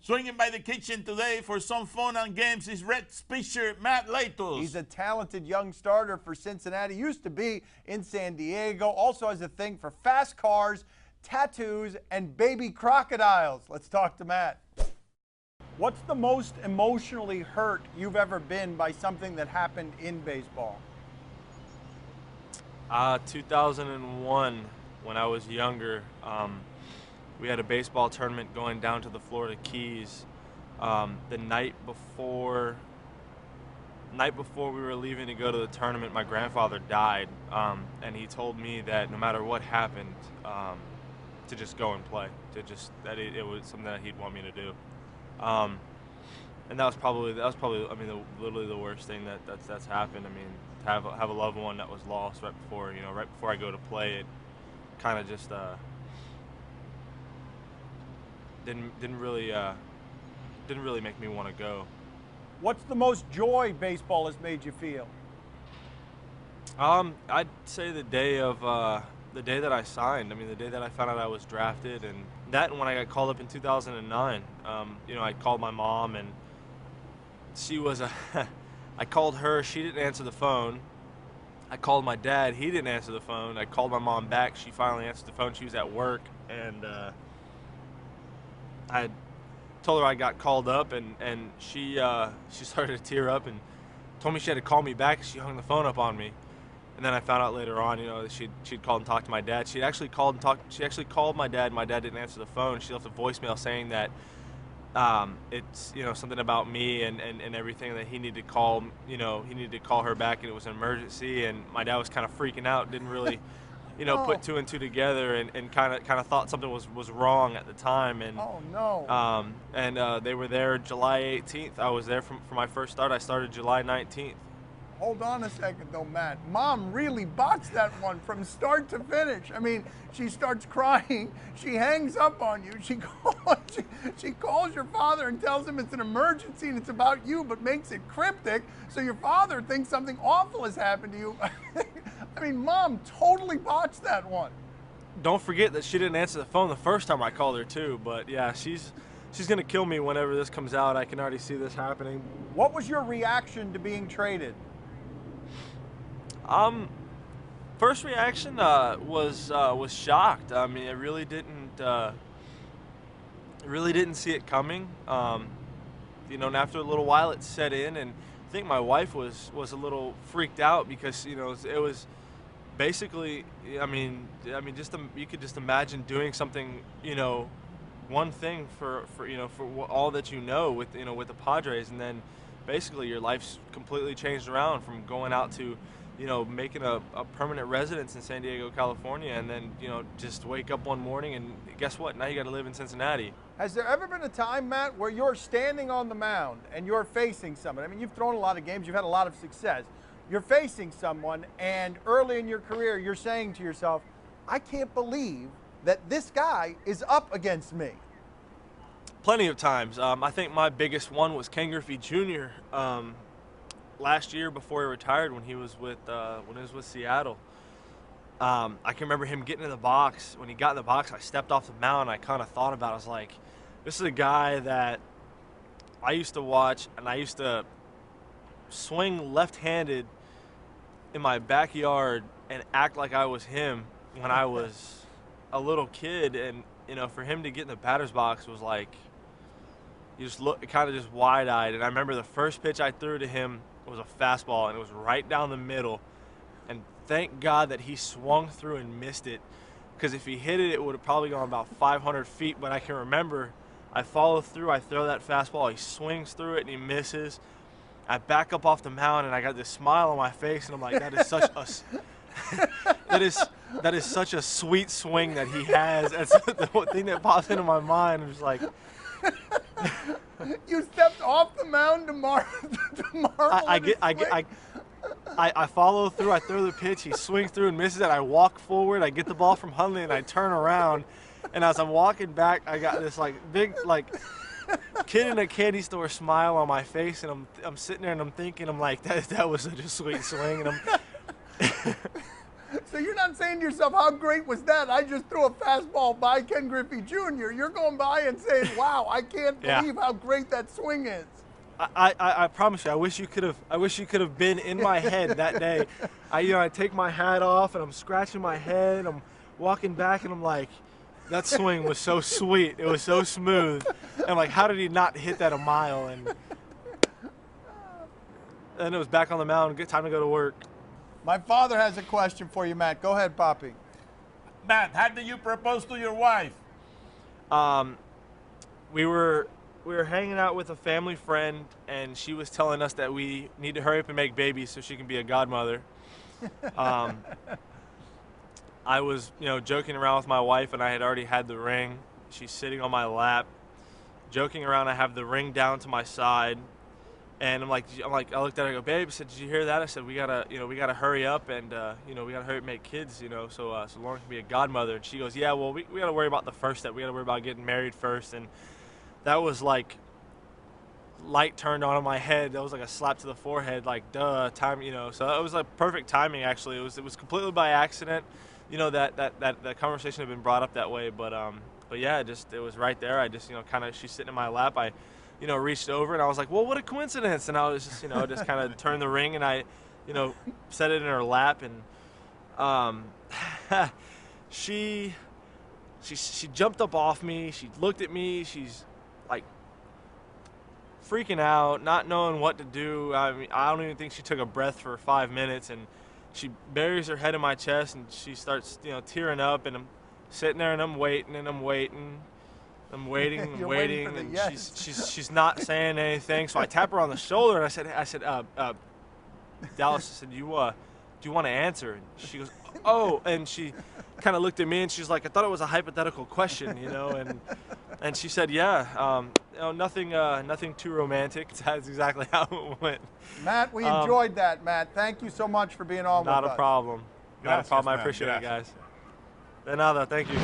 Swinging by the kitchen today for some fun and games is Reds pitcher Matt Latos. He's a talented young starter for Cincinnati. Used to be in San Diego. Also has a thing for fast cars, tattoos, and baby crocodiles. Let's talk to Matt. What's the most emotionally hurt you've ever been by something that happened in baseball? 2001, when I was younger, we had a baseball tournament going down to the Florida Keys. The night before we were leaving to go to the tournament, my grandfather died, and he told me that no matter what happened, to just go and play, that it was something that he'd want me to do. And that was probably I mean literally the worst thing that's happened. I mean, to have a loved one that was lost right before I go to play, it kind of just didn't really make me want to go. What's the most joy baseball has made you feel? I'd say the day that I signed. I mean, the day that I found out I was drafted, and when I got called up in 2009. I called my mom, and she was I called her. She didn't answer the phone. I called my dad. He didn't answer the phone. I called my mom back. She finally answered the phone. She was at work, and I told her I got called up, and she started to tear up and told me she had to call me back. She hung the phone up on me, and then I found out later on, that she'd called and talked to my dad. She actually called my dad. My dad didn't answer the phone. She left a voicemail saying that it's something about me and everything, that he needed to call her back, and it was an emergency. And my dad was kind of freaking out, didn't really put two and two together, and kind of thought something was wrong at the time. And oh no. They were there July 18th. I was there for my first start. I started July 19th. Hold on a second though, Matt. Mom really botched that one from start to finish. I mean, she starts crying. She hangs up on you. She calls your father and tells him it's an emergency and it's about you, but makes it cryptic. So your father thinks something awful has happened to you. I mean, Mom totally botched that one. Don't forget that she didn't answer the phone the first time I called her too. But yeah, she's gonna kill me whenever this comes out. I can already see this happening. What was your reaction to being traded? First reaction was shocked. I mean, I really didn't see it coming. And after a little while, it set in, and I think my wife was a little freaked out because it was basically, I mean, you could just imagine doing something, one thing for all that with with the Padres, and then basically your life's completely changed around from going out to making a permanent residence in San Diego, California, and then, just wake up one morning and guess what? Now you got to live in Cincinnati. Has there ever been a time, Matt, where you're standing on the mound and you're facing someone? I mean, you've thrown a lot of games, you've had a lot of success. You're facing someone, and early in your career, you're saying to yourself, I can't believe that this guy is up against me. Plenty of times. I think my biggest one was Ken Griffey Jr. Last year before he retired, when he was with Seattle. I can remember him getting in the box. When he got in the box, I stepped off the mound. I kind of thought about it. I was like, this is a guy that I used to watch, and I used to swing left-handed in my backyard and act like I was him when I was a little kid. And for him to get in the batter's box was like, you just look kind of just wide-eyed. And I remember the first pitch I threw to him was a fastball, and it was right down the middle, and thank God that he swung through and missed it, because if he hit it, it would have probably gone about 500 feet. But I can remember I follow through, I throw that fastball, he swings through it and he misses. I back up off the mound, and I got this smile on my face, and I'm like, that is such a that is such a sweet swing that he has. That's the thing that pops into my mind. I'm just like, you stepped off the mound to marvel. I follow through. I throw the pitch. He swings through and misses it. I walk forward. I get the ball from Hundley, and I turn around. And as I'm walking back, I got this big kid in a candy store smile on my face, and I'm sitting there and I'm thinking, I'm like, that was such a sweet swing, and I'm So you're not saying to yourself, how great was that? I just threw a fastball by Ken Griffey Jr. You're going by and saying, wow, I can't believe how great that swing is. I promise you, I wish you could have been in my head that day. I take my hat off and I'm scratching my head. I'm walking back and I'm like, that swing was so sweet. It was so smooth. And I'm like, how did he not hit that a mile? And then it was back on the mound. Good time to go to work. My father has a question for you, Matt. Go ahead, Poppy. Matt, how did you propose to your wife? We were hanging out with a family friend, and she was telling us that we need to hurry up and make babies so she can be a godmother. I was, joking around with my wife, and I had already had the ring. She's sitting on my lap, joking around. I have the ring down to my side, and I looked at her. I go, babe. I said, did you hear that? I said, we gotta hurry up, and we gotta hurry up and make kids, so Lauren can be a godmother. And she goes, yeah, well, we gotta worry about the first step. We gotta worry about getting married first, and that was like light turned on in my head. That was like a slap to the forehead, like duh, time, So it was like perfect timing. Actually, it was completely by accident. That conversation had been brought up that way, but yeah, it was right there. I just she's sitting in my lap. I reached over and I was like, well, what a coincidence. And I was just just kind of turned the ring and I set it in her lap, and she jumped up off me. She looked at me. She's like freaking out, not knowing what to do. I mean, I don't even think she took a breath for 5 minutes, and she buries her head in my chest and she starts, tearing up, and I'm sitting there and I'm waiting and I'm waiting. I'm waiting and waiting, and yes. she's not saying anything. So I tap her on the shoulder and I said, Dallas, I said, do you want to answer? And she goes, oh, and she kind of looked at me and she's like, I thought it was a hypothetical question, and she said, yeah, nothing too romantic. That's exactly how it went. Matt, we enjoyed that, Matt. Thank you so much for being on with us. Not a problem. Not a problem. I appreciate it, guys. De nada. Thank you.